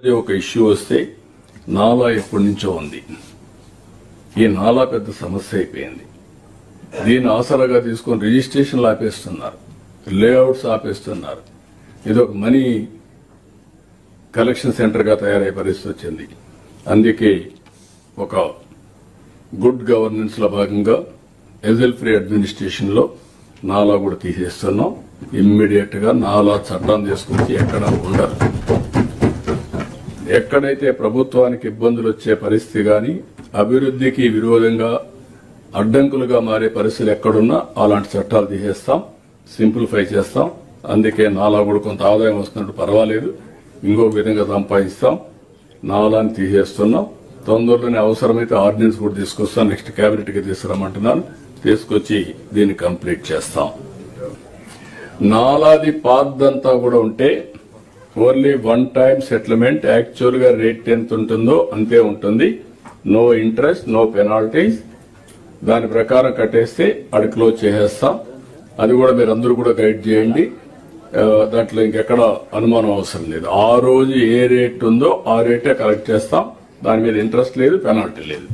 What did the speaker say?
ఒక ఇష్యూ వస్తే నాలా ఎప్పటి నుంచో ఉంది. ఈ నాలా పెద్ద సమస్య అయిపోయింది. దీన్ని ఆసరాగా తీసుకొని రిజిస్ట్రేషన్లు ఆపేస్తున్నారు, లేఅవుట్స్ ఆపేస్తున్నారు. ఇది ఒక మనీ కలెక్షన్ సెంటర్ గా తయారయ్యే పరిస్థితి వచ్చింది. అందుకే ఒక గుడ్ గవర్నెన్స్ లో భాగంగా ఎజెల్ ఫ్రీ అడ్మినిస్ట్రేషన్ లో నాలా కూడా తీసేస్తున్నాం. ఇమ్మీడియట్ గా నాలా చట్టం తీసుకొచ్చి ఎక్కడ ఉండదు. ఎక్కడైతే ప్రభుత్వానికి ఇబ్బందులు వచ్చే పరిస్థితి గాని అభివృద్ధికి విరోధంగా అడ్డంకులుగా మారే పరిస్థితులు ఎక్కడున్నా అలాంటి చట్టాలు తీసేస్తాం, సింప్లిఫై చేస్తాం. అందుకే నాలా కూడా కొంత ఆదాయం వస్తున్నట్టు పర్వాలేదు, ఇంకొక విధంగా సంపాదిస్తాం. నాలాని తీసేస్తున్నాం. తొందరలోనే అవసరమైతే ఆర్డినెన్స్ కూడా తీసుకొస్తాం. నెక్స్ట్ కేబినెట్ కి తీసుకురమ్మంటున్నాను. తీసుకొచ్చి దీన్ని కంప్లీట్ చేస్తాం. నాలాది పాదంతా కూడా ఉంటే only one time settlement. Actual గా రేట్ ఎంత ఉంటుందో అంతే ఉంటుంది. No interest, no penalties. దాని ప్రకారం కట్టేస్తే అది క్లోజ్ చేసేస్తాం. అది కూడా మీరు అందరూ కూడా గైడ్ చేయండి. దాంట్లో ఇంకెక్కడ అనుమానం అవసరం లేదు. ఆ రోజు ఏ రేట్ ఉందో ఆ రేటే కలెక్ట్ చేస్తాం. దాని మీద ఇంట్రెస్ట్ లేదు, పెనాల్టీ లేదు.